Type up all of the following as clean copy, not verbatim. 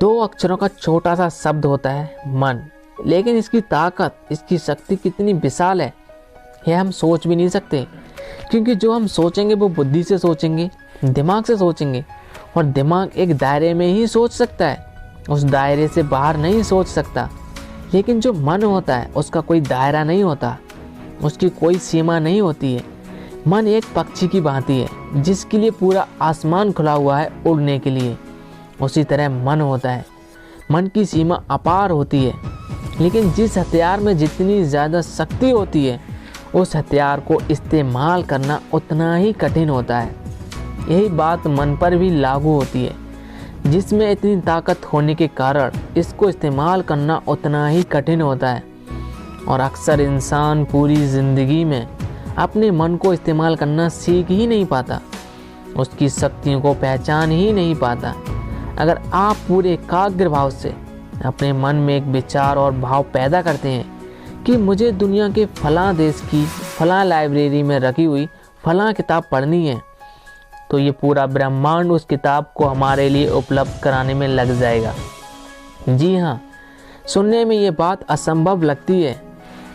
दो अक्षरों का छोटा सा शब्द होता है मन, लेकिन इसकी ताकत, इसकी शक्ति कितनी विशाल है यह हम सोच भी नहीं सकते। क्योंकि जो हम सोचेंगे वो बुद्धि से सोचेंगे, दिमाग से सोचेंगे, और दिमाग एक दायरे में ही सोच सकता है, उस दायरे से बाहर नहीं सोच सकता। लेकिन जो मन होता है उसका कोई दायरा नहीं होता, उसकी कोई सीमा नहीं होती है। मन एक पक्षी की भांति है जिसके लिए पूरा आसमान खुला हुआ है उड़ने के लिए। उसी तरह मन होता है, मन की सीमा अपार होती है, लेकिन जिस हथियार में जितनी ज़्यादा शक्ति होती है उस हथियार को इस्तेमाल करना उतना ही कठिन होता है। यही बात मन पर भी लागू होती है, जिसमें इतनी ताकत होने के कारण इसको इस्तेमाल करना उतना ही कठिन होता है। और अक्सर इंसान पूरी ज़िंदगी में अपने मन को इस्तेमाल करना सीख ही नहीं पाता, उसकी शक्तियों को पहचान ही नहीं पाता। अगर आप पूरे एकाग्र भाव से अपने मन में एक विचार और भाव पैदा करते हैं कि मुझे दुनिया के फलां देश की फलां लाइब्रेरी में रखी हुई फलां किताब पढ़नी है, तो ये पूरा ब्रह्मांड उस किताब को हमारे लिए उपलब्ध कराने में लग जाएगा। जी हाँ, सुनने में ये बात असंभव लगती है,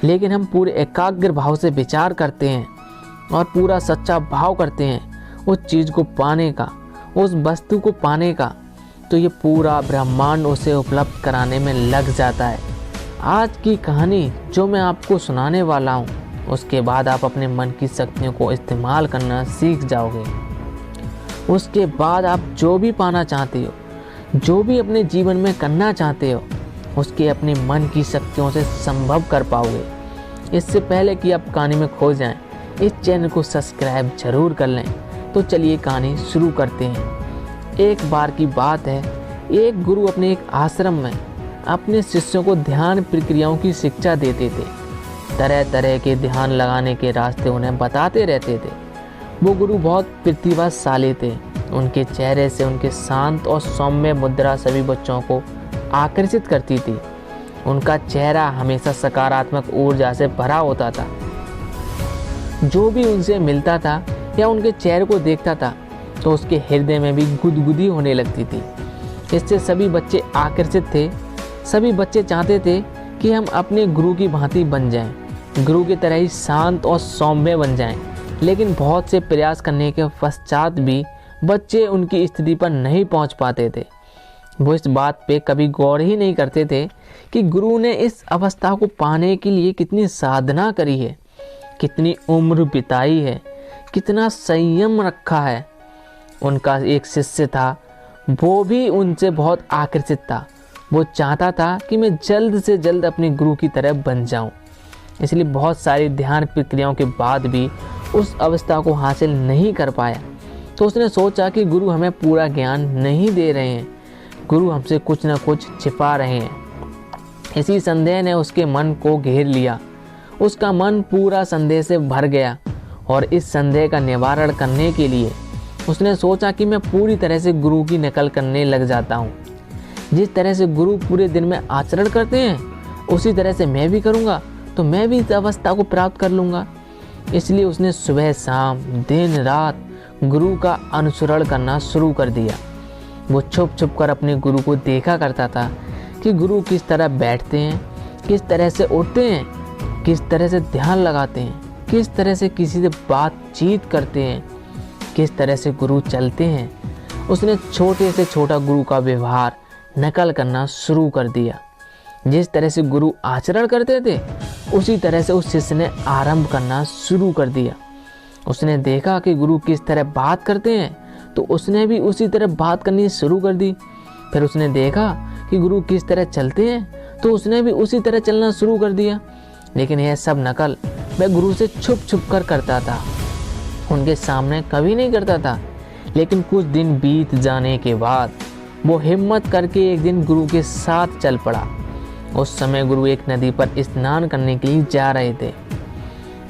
लेकिन हम पूरे एकाग्र भाव से विचार करते हैं और पूरा सच्चा भाव करते हैं उस चीज़ को पाने का, उस वस्तु को पाने का, तो ये पूरा ब्रह्मांड उसे उपलब्ध कराने में लग जाता है। आज की कहानी जो मैं आपको सुनाने वाला हूँ, उसके बाद आप अपने मन की शक्तियों को इस्तेमाल करना सीख जाओगे। उसके बाद आप जो भी पाना चाहते हो, जो भी अपने जीवन में करना चाहते हो, उसके अपने मन की शक्तियों से संभव कर पाओगे। इससे पहले कि आप कहानी में खो जाएं, इस चैनल को सब्सक्राइब जरूर कर लें। तो चलिए कहानी शुरू करते हैं। एक बार की बात है, एक गुरु अपने एक आश्रम में अपने शिष्यों को ध्यान प्रक्रियाओं की शिक्षा देते थे। तरह तरह के ध्यान लगाने के रास्ते उन्हें बताते रहते थे। वो गुरु बहुत प्रतिभाशाली थे। उनके चेहरे से उनके शांत और सौम्य मुद्रा सभी बच्चों को आकर्षित करती थी। उनका चेहरा हमेशा सकारात्मक ऊर्जा से भरा होता था। जो भी उनसे मिलता था या उनके चेहरे को देखता था तो उसके हृदय में भी गुदगुदी होने लगती थी। इससे सभी बच्चे आकर्षित थे। सभी बच्चे चाहते थे कि हम अपने गुरु की भांति बन जाएं, गुरु की तरह ही शांत और सौम्य बन जाएं। लेकिन बहुत से प्रयास करने के पश्चात भी बच्चे उनकी स्थिति पर नहीं पहुंच पाते थे। वो इस बात पे कभी गौर ही नहीं करते थे कि गुरु ने इस अवस्था को पाने के लिए कितनी साधना करी है, कितनी उम्र बिताई है, कितना संयम रखा है। उनका एक शिष्य था, वो भी उनसे बहुत आकर्षित था। वो चाहता था कि मैं जल्द से जल्द अपने गुरु की तरह बन जाऊं। इसलिए बहुत सारी ध्यान प्रक्रियाओं के बाद भी उस अवस्था को हासिल नहीं कर पाया। तो उसने सोचा कि गुरु हमें पूरा ज्ञान नहीं दे रहे हैं, गुरु हमसे कुछ न कुछ छिपा रहे हैं। इसी संदेह ने उसके मन को घेर लिया। उसका मन पूरा संदेह से भर गया और इस संदेह का निवारण करने के लिए उसने सोचा कि मैं पूरी तरह से गुरु की नकल करने लग जाता हूँ। जिस तरह से गुरु पूरे दिन में आचरण करते हैं उसी तरह से मैं भी करूँगा, तो मैं भी इस अवस्था को प्राप्त कर लूँगा। इसलिए उसने सुबह शाम दिन रात गुरु का अनुसरण करना शुरू कर दिया। वो छुप छुप कर अपने गुरु को देखा करता था कि गुरु किस तरह बैठते हैं, किस तरह से उठते हैं, किस तरह से ध्यान लगाते हैं, किस तरह से किसी से बातचीत करते हैं, किस तरह से गुरु चलते हैं। उसने छोटे से छोटा गुरु का व्यवहार नकल करना शुरू कर दिया। जिस तरह से गुरु आचरण करते थे उसी तरह से उस शिष्य ने आरंभ करना शुरू कर दिया। उसने देखा कि गुरु किस तरह बात करते हैं तो उसने भी उसी तरह बात करनी शुरू कर दी। फिर उसने देखा कि गुरु किस तरह चलते हैं तो उसने भी उसी तरह चलना शुरू कर दिया। लेकिन यह सब नकल वह गुरु से छुप छुप कर करता था, उनके सामने कभी नहीं करता था। लेकिन कुछ दिन बीत जाने के बाद वो हिम्मत करके एक दिन गुरु के साथ चल पड़ा। उस समय गुरु एक नदी पर स्नान करने के लिए जा रहे थे।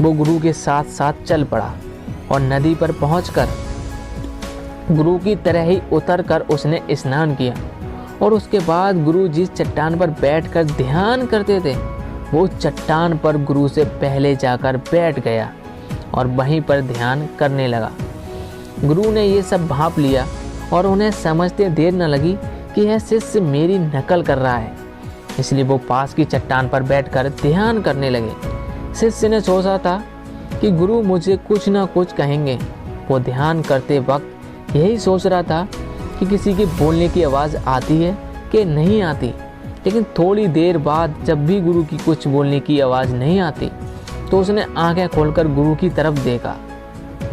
वो गुरु के साथ साथ चल पड़ा और नदी पर पहुंचकर गुरु की तरह ही उतरकर उसने स्नान किया। और उसके बाद गुरु जिस चट्टान पर बैठकर ध्यान करते थे वो चट्टान पर गुरु से पहले जाकर बैठ गया और वहीं पर ध्यान करने लगा। गुरु ने ये सब भांप लिया और उन्हें समझते देर न लगी कि यह शिष्य मेरी नकल कर रहा है, इसलिए वो पास की चट्टान पर बैठकर ध्यान करने लगे। शिष्य ने सोचा था कि गुरु मुझे कुछ ना कुछ कहेंगे। वो ध्यान करते वक्त यही सोच रहा था कि किसी की बोलने की आवाज़ आती है कि नहीं आती। लेकिन थोड़ी देर बाद जब भी गुरु की कुछ बोलने की आवाज़ नहीं आती तो उसने आंखें खोलकर गुरु की तरफ देखा।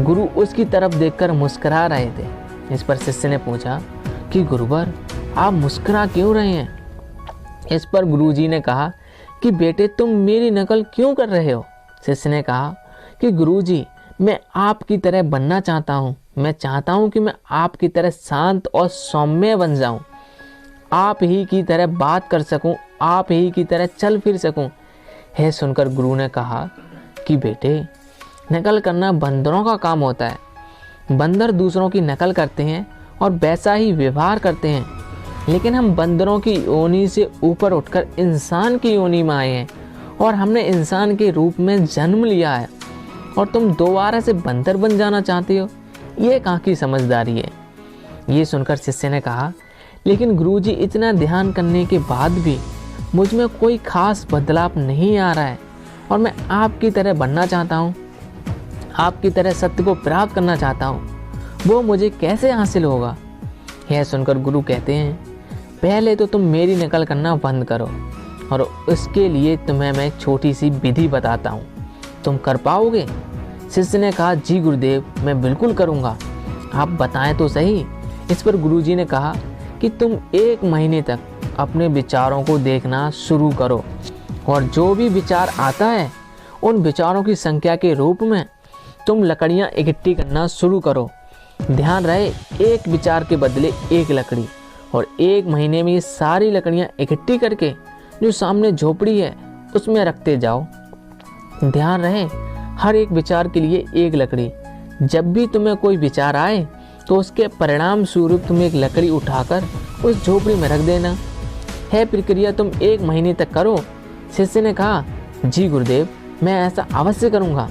गुरु उसकी तरफ देखकर मुस्कुरा रहे थे। इस पर शिष्य ने पूछा कि गुरुवर, आप मुस्कुरा क्यों रहे हैं? इस पर गुरुजी ने कहा कि बेटे, तुम मेरी नकल क्यों कर रहे हो? शिष्य ने कहा कि गुरुजी, मैं आपकी तरह बनना चाहता हूँ। मैं चाहता हूँ कि मैं आपकी तरह शांत और सौम्य बन जाऊँ, आप ही की तरह बात कर सकूँ, आप ही की तरह चल फिर सकूँ। यह सुनकर गुरु ने कहा कि बेटे, नकल करना बंदरों का काम होता है। बंदर दूसरों की नकल करते हैं और वैसा ही व्यवहार करते हैं, लेकिन हम बंदरों की योनि से ऊपर उठकर इंसान की योनि में आए हैं और हमने इंसान के रूप में जन्म लिया है, और तुम दोबारा से बंदर बन जाना चाहते हो? ये कहाँ की समझदारी है? ये सुनकर शिष्य ने कहा, लेकिन गुरुजी, इतना ध्यान करने के बाद भी मुझ में कोई खास बदलाव नहीं आ रहा है और मैं आपकी तरह बनना चाहता हूँ, आपकी तरह सत्य को प्राप्त करना चाहता हूँ। वो मुझे कैसे हासिल होगा? यह सुनकर गुरु कहते हैं, पहले तो तुम मेरी नकल करना बंद करो और उसके लिए तुम्हें मैं एक छोटी सी विधि बताता हूँ। तुम कर पाओगे? शिष्य ने कहा, जी गुरुदेव, मैं बिल्कुल करूँगा, आप बताएं तो सही। इस पर गुरुजी ने कहा कि तुम 1 महीने तक अपने विचारों को देखना शुरू करो और जो भी विचार आता है उन विचारों की संख्या के रूप में तुम लकड़ियाँ इकट्ठी करना शुरू करो। ध्यान रहे, एक विचार के बदले एक लकड़ी, और 1 महीने में ये सारी लकड़ियाँ इकट्ठी करके जो सामने झोपड़ी है उसमें रखते जाओ। ध्यान रहे, हर एक विचार के लिए एक लकड़ी। जब भी तुम्हें कोई विचार आए तो उसके परिणाम स्वरूप तुम एक लकड़ी उठाकर उस झोपड़ी में रख देना। है प्रक्रिया तुम 1 महीने तक करो। शिष्य ने कहा, जी गुरुदेव, मैं ऐसा अवश्य करूँगा।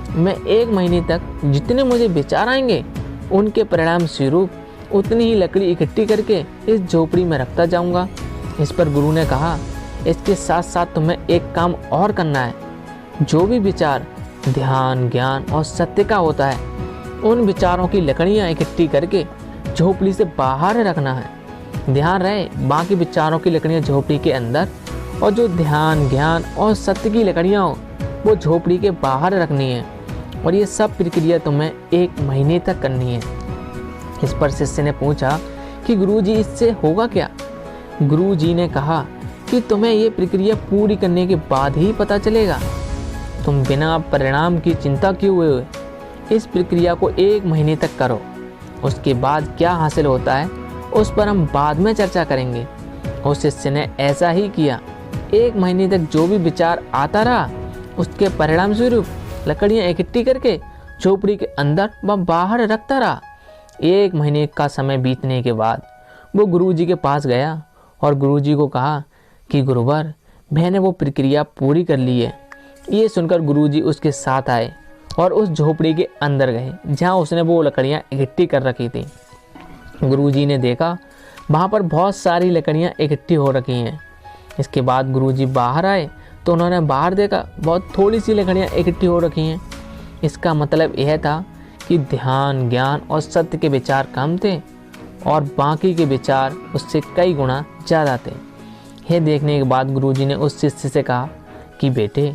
मैं 1 महीने तक जितने मुझे विचार आएंगे उनके परिणाम स्वरूप उतनी ही लकड़ी इकट्ठी करके इस झोपड़ी में रखता जाऊँगा। इस पर गुरु ने कहा, इसके साथ साथ तुम्हें एक काम और करना है। जो भी विचार ध्यान, ज्ञान और सत्य का होता है उन विचारों की लकड़ियाँ इकट्ठी करके झोपड़ी से बाहर रखना है। ध्यान रहे, बाकी विचारों की लकड़ियाँ झोपड़ी के अंदर और जो ध्यान, ज्ञान और सत्य की लकड़ियाँ हो वो झोपड़ी के बाहर रखनी है, और ये सब प्रक्रिया तुम्हें 1 महीने तक करनी है। इस पर शिष्य ने पूछा कि गुरुजी, इससे होगा क्या? गुरुजी ने कहा कि तुम्हें ये प्रक्रिया पूरी करने के बाद ही पता चलेगा। तुम बिना परिणाम की चिंता किए हुए इस प्रक्रिया को 1 महीने तक करो। उसके बाद क्या हासिल होता है उस पर हम बाद में चर्चा करेंगे। उस शिष्य ने ऐसा ही किया। 1 महीने तक जो भी विचार आता रहा उसके परिणाम स्वरूप लकड़ियाँ इकट्ठी करके झोपड़ी के अंदर व बाहर रखता रहा। 1 महीने का समय बीतने के बाद वो गुरुजी के पास गया और गुरुजी को कहा कि गुरुवर, मैंने वो प्रक्रिया पूरी कर ली है। ये सुनकर गुरुजी उसके साथ आए और उस झोपड़ी के अंदर गए जहाँ उसने वो लकड़ियाँ इकट्ठी कर रखी थी। गुरुजी ने देखा वहाँ पर बहुत सारी लकड़ियाँ इकट्ठी हो रखी हैं। इसके बाद गुरुजी बाहर आए तो उन्होंने बाहर देखा बहुत थोड़ी सी लकड़ियाँ इकट्ठी हो रखी हैं। इसका मतलब यह था कि ध्यान, ज्ञान और सत्य के विचार कम थे और बाकी के विचार उससे कई गुना ज़्यादा थे। यह देखने के बाद गुरुजी ने उस शिष्य से कहा कि बेटे,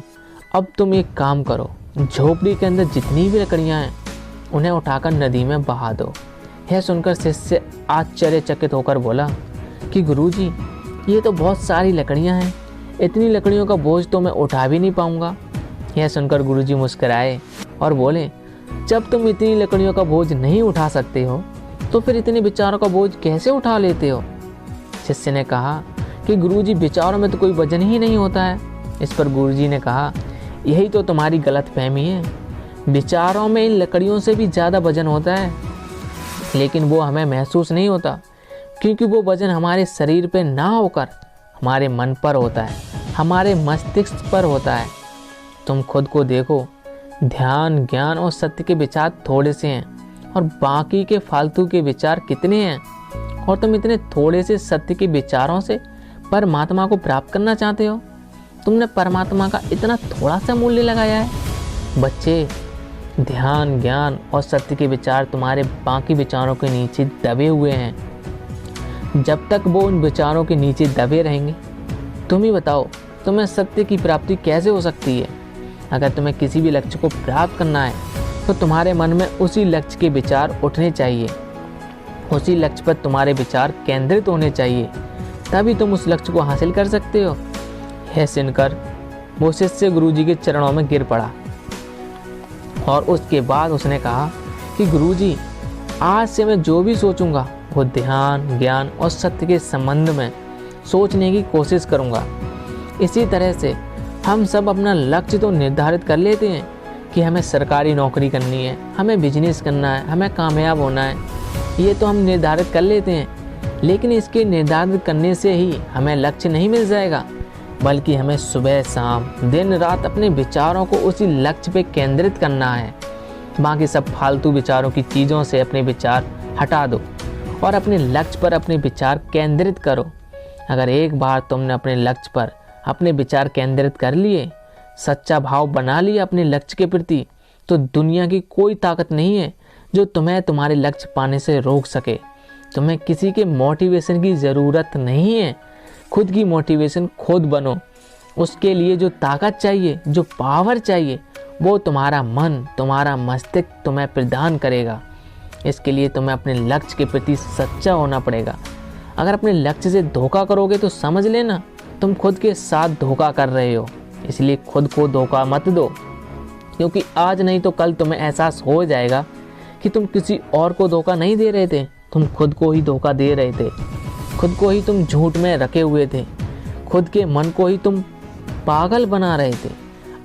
अब तुम एक काम करो, झोपड़ी के अंदर जितनी भी लकड़ियाँ हैं उन्हें उठाकर नदी में बहा दो। यह सुनकर शिष्य आश्चर्यचकित होकर बोला कि गुरुजी, ये तो बहुत सारी लकड़ियाँ हैं, इतनी लकड़ियों का बोझ तो मैं उठा भी नहीं पाऊँगा। यह सुनकर गुरुजी मुस्कुराए और बोले, जब तुम इतनी लकड़ियों का बोझ नहीं उठा सकते हो तो फिर इतने विचारों का बोझ कैसे उठा लेते हो? शिष्य ने कहा कि गुरुजी, विचारों में तो कोई वजन ही नहीं होता है। इस पर गुरुजी ने कहा, यही तो तुम्हारी गलतफहमी है। विचारों में इन लकड़ियों से भी ज़्यादा वजन होता है, लेकिन वो हमें महसूस नहीं होता क्योंकि वो वजन हमारे शरीर पे ना होकर हमारे मन पर होता है, हमारे मस्तिष्क पर होता है। तुम खुद को देखो, ध्यान, ज्ञान और सत्य के विचार थोड़े से हैं और बाकी के फालतू के विचार कितने हैं। और तुम इतने थोड़े से सत्य के विचारों से परमात्मा को प्राप्त करना चाहते हो। तुमने परमात्मा का इतना थोड़ा सा मूल्य लगाया है। बच्चे, ध्यान, ज्ञान और सत्य के विचार तुम्हारे बाकी विचारों के नीचे दबे हुए हैं। जब तक वो उन विचारों के नीचे दबे रहेंगे, तुम ही बताओ तुम्हें सत्य की प्राप्ति कैसे हो सकती है। अगर तुम्हें किसी भी लक्ष्य को प्राप्त करना है तो तुम्हारे मन में उसी लक्ष्य के विचार उठने चाहिए, उसी लक्ष्य पर तुम्हारे विचार केंद्रित होने चाहिए, तभी तुम उस लक्ष्य को हासिल कर सकते हो। यह सुनकर वो शिष्य गुरुजी के चरणों में गिर पड़ा और उसके बाद उसने कहा कि गुरुजी, आज से मैं जो भी सोचूंगा वो ध्यान, ज्ञान और सत्य के संबंध में सोचने की कोशिश करूंगा। इसी तरह से हम सब अपना लक्ष्य तो निर्धारित कर लेते हैं कि हमें सरकारी नौकरी करनी है, हमें बिजनेस करना है, हमें कामयाब होना है, ये तो हम निर्धारित कर लेते हैं। लेकिन इसके निर्धारित करने से ही हमें लक्ष्य नहीं मिल जाएगा, बल्कि हमें सुबह शाम दिन रात अपने विचारों को उसी लक्ष्य पे केंद्रित करना है। बाकी सब फालतू विचारों की चीज़ों से अपने विचार हटा दो और अपने लक्ष्य पर अपने विचार केंद्रित करो। अगर एक बार तुमने अपने लक्ष्य पर अपने विचार केंद्रित कर लिए, सच्चा भाव बना लिया अपने लक्ष्य के प्रति, तो दुनिया की कोई ताकत नहीं है जो तुम्हें तुम्हारे लक्ष्य पाने से रोक सके। तुम्हें किसी के मोटिवेशन की ज़रूरत नहीं है, खुद की मोटिवेशन खुद बनो। उसके लिए जो ताकत चाहिए, जो पावर चाहिए, वो तुम्हारा मन, तुम्हारा मस्तिष्क तुम्हें प्रदान करेगा। इसके लिए तुम्हें अपने लक्ष्य के प्रति सच्चा होना पड़ेगा। अगर अपने लक्ष्य से धोखा करोगे तो समझ लेना तुम खुद के साथ धोखा कर रहे हो। इसलिए खुद को धोखा मत दो, क्योंकि आज नहीं तो कल तुम्हें एहसास हो जाएगा कि तुम किसी और को धोखा नहीं दे रहे थे, तुम खुद को ही धोखा दे रहे थे। खुद को ही तुम झूठ में रखे हुए थे, खुद के मन को ही तुम पागल बना रहे थे।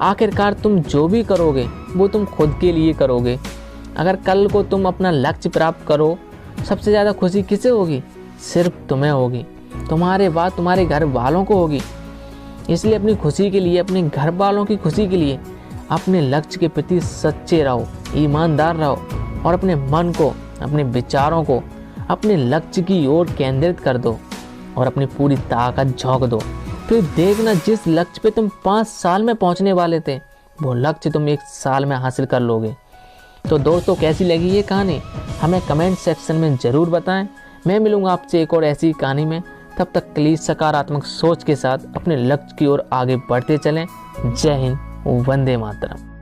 आखिरकार तुम जो भी करोगे वो तुम खुद के लिए करोगे। अगर कल को तुम अपना लक्ष्य प्राप्त करो, सबसे ज़्यादा खुशी किसे होगी? सिर्फ तुम्हें होगी, तुम्हारे बाद तुम्हारे घर वालों को होगी। इसलिए अपनी खुशी के लिए, अपने घर वालों की खुशी के लिए अपने लक्ष्य के प्रति सच्चे रहो, ईमानदार रहो और अपने मन को, अपने विचारों को अपने लक्ष्य की ओर केंद्रित कर दो और अपनी पूरी ताकत झोंक दो। फिर देखना, जिस लक्ष्य पे तुम 5 साल में पहुंचने वाले थे, वो लक्ष्य तुम 1 साल में हासिल कर लोगे। तो दोस्तों, कैसी लगी ये कहानी हमें कमेंट सेक्शन में ज़रूर बताएं। मैं मिलूंगा आपसे एक और ऐसी कहानी में। तब तक के लिए सकारात्मक सोच के साथ अपने लक्ष्य की ओर आगे बढ़ते चलें। जय हिंद, वंदे मातरम।